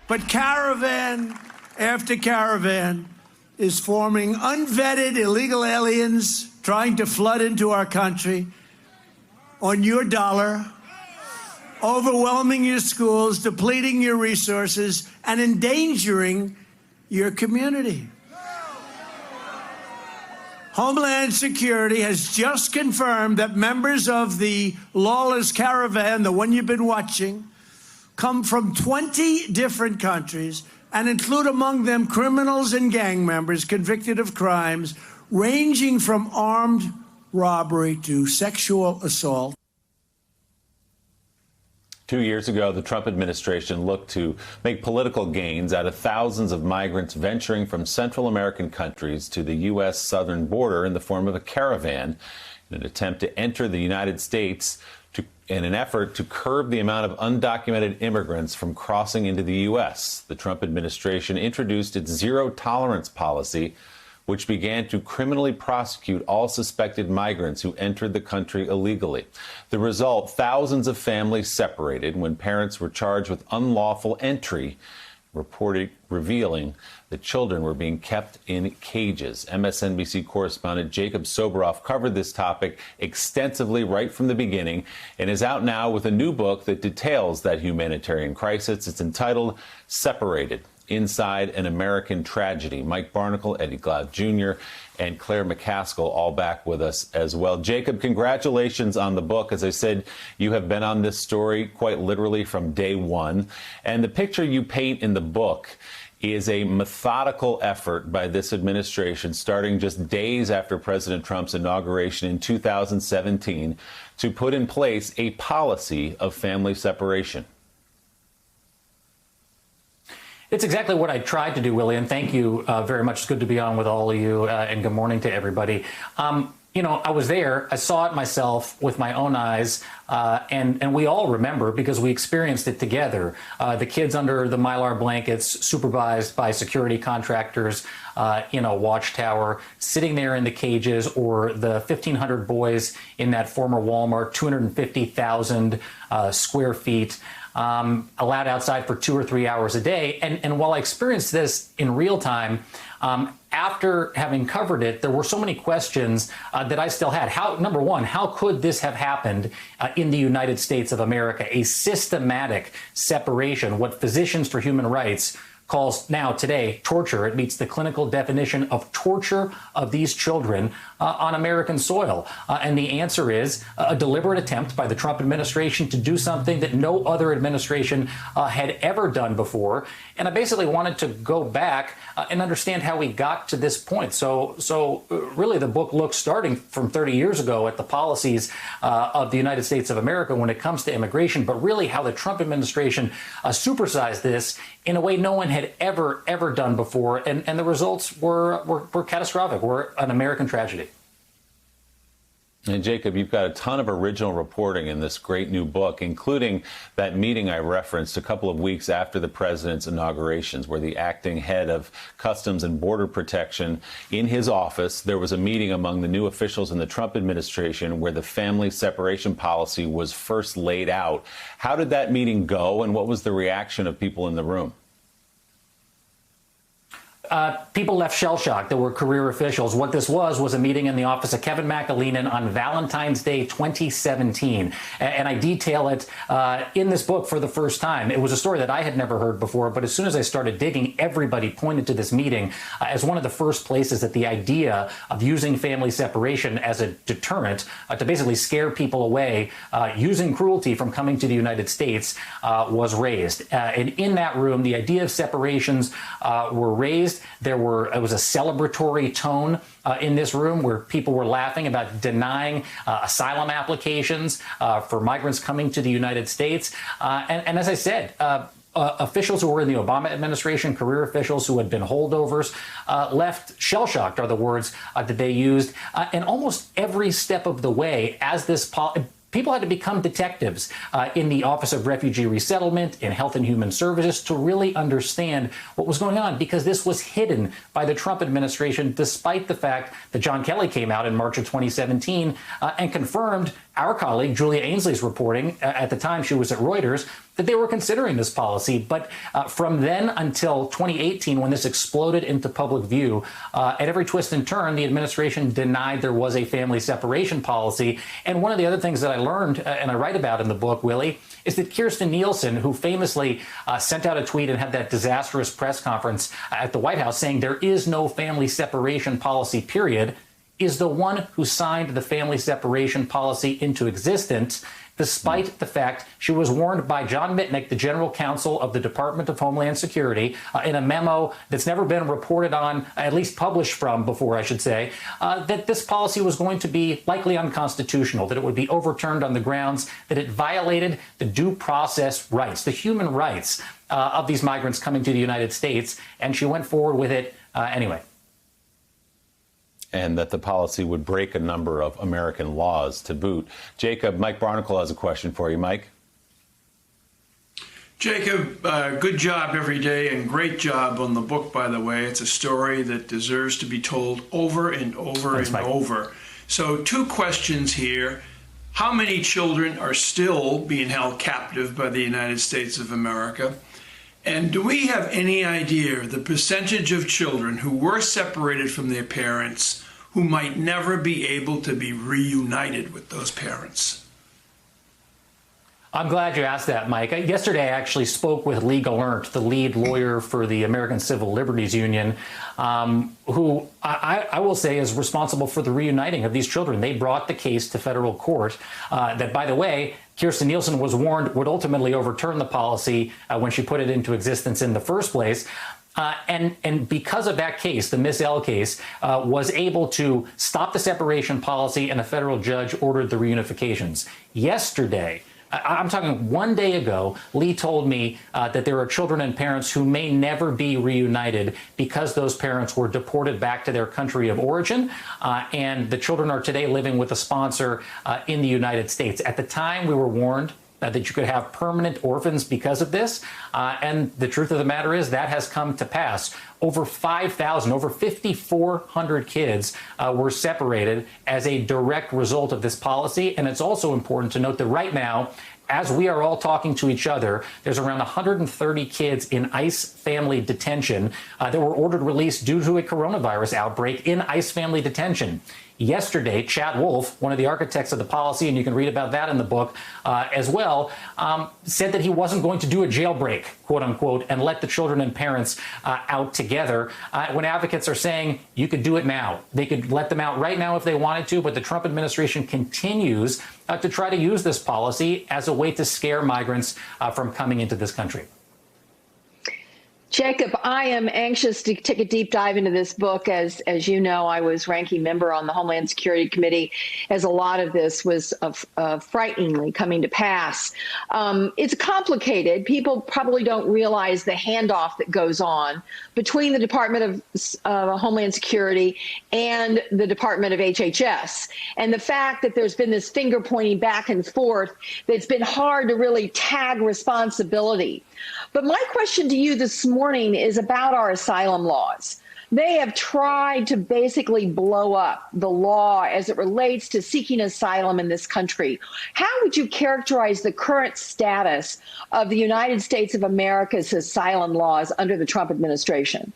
But caravan after caravan is forming unvetted illegal aliens trying to flood into our country on your dollar, overwhelming your schools, depleting your resources, and endangering your community. Homeland Security has just confirmed that members of the lawless caravan, the one you've been watching, come from 20 different countries and include among them criminals and gang members convicted of crimes ranging from armed robbery to sexual assault. 2 years ago, the Trump administration looked to make political gains out of thousands of migrants venturing from Central American countries to the U.S. southern border in the form of a caravan in an attempt to enter the United States in an effort to curb the amount of undocumented immigrants from crossing into the U.S. The Trump administration introduced its zero-tolerance policy, which began to criminally prosecute all suspected migrants who entered the country illegally. The result, thousands of families separated when parents were charged with unlawful entry, revealing the children were being kept in cages. MSNBC correspondent Jacob Soboroff covered this topic extensively right from the beginning and is out now with a new book that details that humanitarian crisis. It's entitled Separated: Inside an American Tragedy. Mike Barnicle, Eddie Glaude Jr., and Claire McCaskill all back with us as well. Jacob, congratulations on the book. As I said, you have been on this story quite literally from day one. And the picture you paint in the book is a methodical effort by this administration, starting just days after President Trump's inauguration in 2017, to put in place a policy of family separation. It's exactly what I tried to do, Willie, and thank you very much. It's good to be on with all of you, and good morning to everybody. You know, I was there. I saw it myself with my own eyes, and we all remember because we experienced it together. The kids under the Mylar blankets, supervised by security contractors in a watchtower, sitting there in the cages, or the 1,500 boys in that former Walmart, 250,000 square feet, allowed outside for 2 or 3 hours a day. And while I experienced this in real time, after having covered it, there were so many questions that I still had. Number one, how could this have happened in the United States of America? A systematic separation, what Physicians for Human Rights calls now today torture. It meets the clinical definition of torture of these children on American soil. And the answer is a deliberate attempt by the Trump administration to do something that no other administration had ever done before. And I basically wanted to go back and understand how we got to this point. So really the book looks, starting from 30 years ago, at the policies of the United States of America when it comes to immigration, but really how the Trump administration supersized this in a way no one had ever done before. And the results were catastrophic, were an American tragedy. And Jacob, you've got a ton of original reporting in this great new book, including that meeting I referenced a couple of weeks after the president's inaugurations, where the acting head of Customs and Border Protection, in his office, there was a meeting among the new officials in the Trump administration where the family separation policy was first laid out. How did that meeting go, and what was the reaction of people in the room? People left shell-shocked. There were career officials. What this was a meeting in the office of Kevin McAleenan on Valentine's Day 2017. And I detail it in this book for the first time. It was a story that I had never heard before, but as soon as I started digging, everybody pointed to this meeting as one of the first places that the idea of using family separation as a deterrent to basically scare people away using cruelty from coming to the United States was raised. And in that room, the idea of separations were raised. It was a celebratory tone in this room where people were laughing about denying asylum applications for migrants coming to the United States. And as I said, officials who were in the Obama administration, career officials who had been holdovers, left shell-shocked, are the words that they used. And almost every step of the way, as this people had to become detectives in the Office of Refugee Resettlement, in Health and Human Services, to really understand what was going on, because this was hidden by the Trump administration, despite the fact that John Kelly came out in March of 2017 and confirmed Our colleague, Julia Ainsley, is reporting, at the time she was at Reuters, that they were considering this policy. But from then until 2018, when this exploded into public view, at every twist and turn, the administration denied there was a family separation policy. And one of the other things that I learned, and I write about in the book, Willie, is that Kirstjen Nielsen, who famously sent out a tweet and had that disastrous press conference at the White House saying there is no family separation policy, period, is the one who signed the family separation policy into existence, despite the fact she was warned by John Mitnick, the general counsel of the Department of Homeland Security, in a memo that's never been reported on, at least published from before, I should say, that this policy was going to be likely unconstitutional, that it would be overturned on the grounds that it violated the due process rights, the human rights of these migrants coming to the United States. And she went forward with it anyway. And that the policy would break a number of American laws to boot. Jacob, Mike Barnicle has a question for you. Mike? Jacob, good job every day and great job on the book, by the way. It's a story that deserves to be told over and over and over. So 2 questions here. How many children are still being held captive by the United States of America? And do we have any idea the percentage of children who were separated from their parents who might never be able to be reunited with those parents? I'm glad you asked that, Mike. Yesterday, I actually spoke with Lee Gallant, the lead lawyer for the American Civil Liberties Union, who I will say is responsible for the reuniting of these children. They brought the case to federal court that, by the way, Kirstjen Nielsen was warned would ultimately overturn the policy when she put it into existence in the first place. And because of that case, the Miss L case, was able to stop the separation policy, and a federal judge ordered the reunifications. Yesterday, I'm talking 1 day ago, Lee told me that there are children and parents who may never be reunited because those parents were deported back to their country of origin, and the children are today living with a sponsor in the United States. At the time, we were warned that you could have permanent orphans because of this. And the truth of the matter is that has come to pass. Over 5,000, over 5,400 kids were separated as a direct result of this policy. And it's also important to note that right now, as we are all talking to each other, there's around 130 kids in ICE family detention that were ordered released due to a coronavirus outbreak in ICE family detention. Yesterday, Chad Wolf, one of the architects of the policy, and you can read about that in the book as well, said that he wasn't going to do a jailbreak, quote unquote, and let the children and parents out together, when advocates are saying you could do it now. They could let them out right now if they wanted to, but the Trump administration continues to try to use this policy as a way to scare migrants from coming into this country. Jacob, I am anxious to take a deep dive into this book. As you know, I was ranking member on the Homeland Security Committee as a lot of this was frighteningly coming to pass. It's complicated. People probably don't realize the handoff that goes on between the Department of Homeland Security and the Department of HHS. And the fact that there's been this finger pointing back and forth, that's been hard to really tag responsibility. But my question to you this morning is about our asylum laws. They have tried to basically blow up the law as it relates to seeking asylum in this country. How would you characterize the current status of the United States of America's asylum laws under the Trump administration?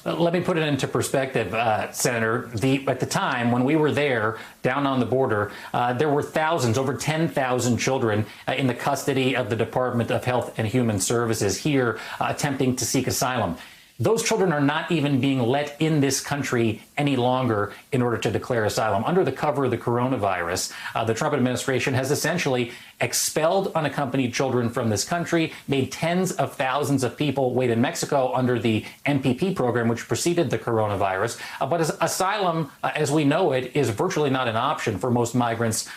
Let me put it into perspective, Senator. At the time when we were there down on the border, there were thousands, over 10,000 children in the custody of the Department of Health and Human Services here attempting to seek asylum. Those children are not even being let in this country any longer in order to declare asylum. Under the cover of the coronavirus, the Trump administration has essentially expelled unaccompanied children from this country, made tens of thousands of people wait in Mexico under the MPP program, which preceded the coronavirus. But asylum, as we know it, is virtually not an option for most migrants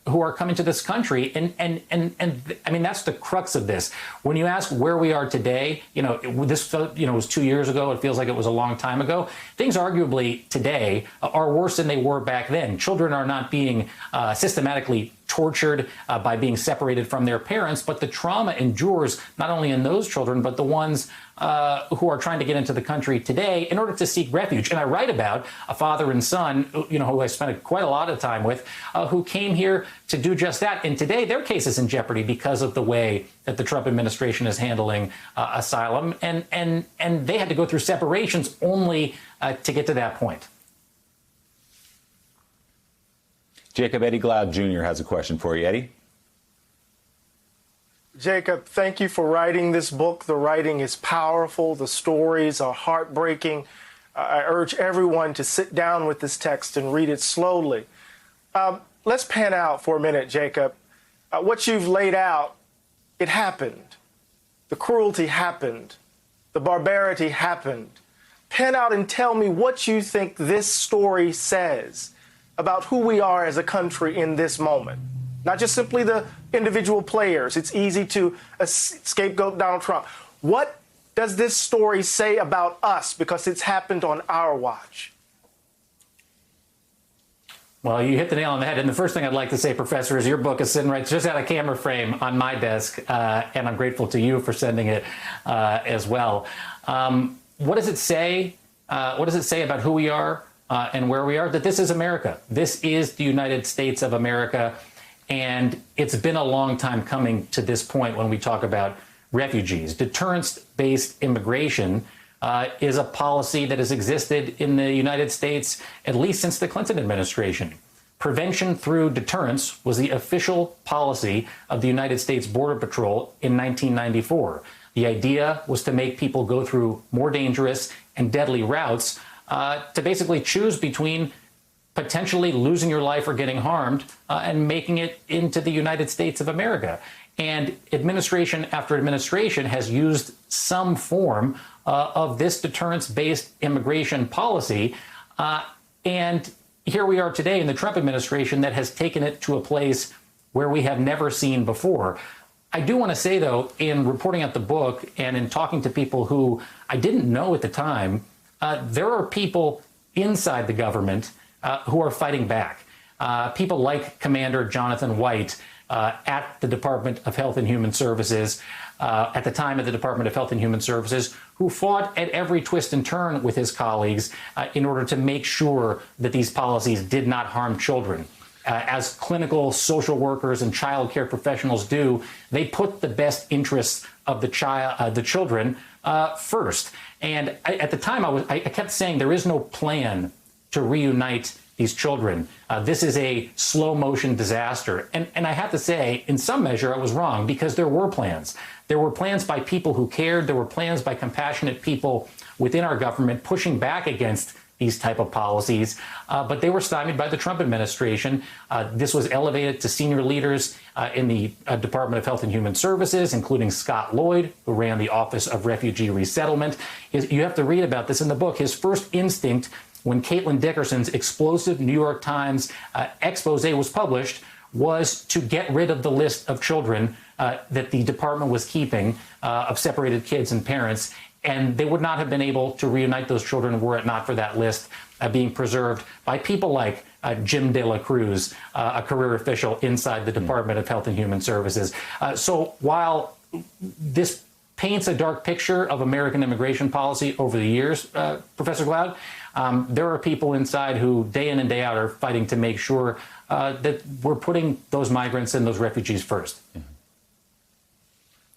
who are coming to this country. And I mean, that's the crux of this. When you ask where we are today, this was 2 years ago. It feels like it was a long time ago. Things arguably today are worse than they were back then. Children are not being systematically tortured by being separated from their parents, but the trauma endures not only in those children, but the ones who are trying to get into the country today in order to seek refuge. And I write about a father and son, who I spent quite a lot of time with, who came here to do just that. And today their case is in jeopardy because of the way that the Trump administration is handling asylum. And they had to go through separations only to get to that point. Jacob, Eddie Glaude Jr. has a question for you. Eddie? Jacob, thank you for writing this book. The writing is powerful. The stories are heartbreaking. I urge everyone to sit down with this text and read it slowly. Let's pan out for a minute, Jacob. What you've laid out, it happened. The cruelty happened. The barbarity happened. Pan out and tell me what you think this story says about who we are as a country in this moment. Not just simply the individual players. It's easy to scapegoat Donald Trump. What does this story say about us because it's happened on our watch? Well, you hit the nail on the head. And the first thing I'd like to say, Professor, is your book is sitting right just out of camera frame on my desk. And I'm grateful to you for sending it as well. What does it say? What does it say about who we are and where we are? That this is America. This is the United States of America. And it's been a long time coming to this point when we talk about refugees. Deterrence-based immigration is a policy that has existed in the United States at least since the Clinton administration. Prevention through deterrence was the official policy of the United States Border Patrol in 1994. The idea was to make people go through more dangerous and deadly routes to basically choose between potentially losing your life or getting harmed and making it into the United States of America. And administration after administration has used some form of this deterrence-based immigration policy. And here we are today in the Trump administration that has taken it to a place where we have never seen before. I do want to say, though, in reporting out the book and in talking to people who I didn't know at the time, there are people inside the government who are fighting back. People like Commander Jonathan White at the Department of Health and Human Services, at the time of the Department of Health and Human Services, who fought at every twist and turn with his colleagues in order to make sure that these policies did not harm children. As clinical social workers and child care professionals do, they put the best interests of the children first. And at the time, I kept saying there is no plan to reunite these children. This is a slow motion disaster. And I have to say, in some measure, I was wrong because there were plans. There were plans by people who cared. There were plans by compassionate people within our government pushing back against these type of policies, but they were stymied by the Trump administration. This was elevated to senior leaders in the Department of Health and Human Services, including Scott Lloyd, who ran the Office of Refugee Resettlement. You have to read about this in the book. His first instinct when Caitlin Dickerson's explosive New York Times expose was published was to get rid of the list of children that the department was keeping of separated kids and parents. And they would not have been able to reunite those children were it not for that list being preserved by people like Jim De La Cruz, a career official inside the Department of Health and Human Services. So while this paints a dark picture of American immigration policy over the years, Professor Glaude, there are people inside who day in and day out are fighting to make sure that we're putting those migrants and those refugees first.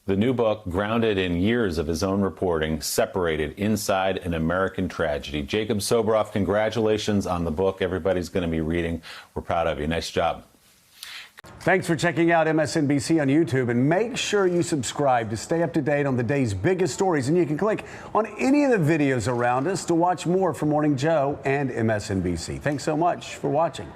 The new book, grounded in years of his own reporting, Separated: Inside an American Tragedy. Jacob Soboroff, congratulations on the book. Everybody's going to be reading. We're proud of you. Nice job. Thanks for checking out MSNBC on YouTube, and make sure you subscribe to stay up to date on the day's biggest stories. And you can click on any of the videos around us to watch more from Morning Joe and MSNBC. Thanks so much for watching.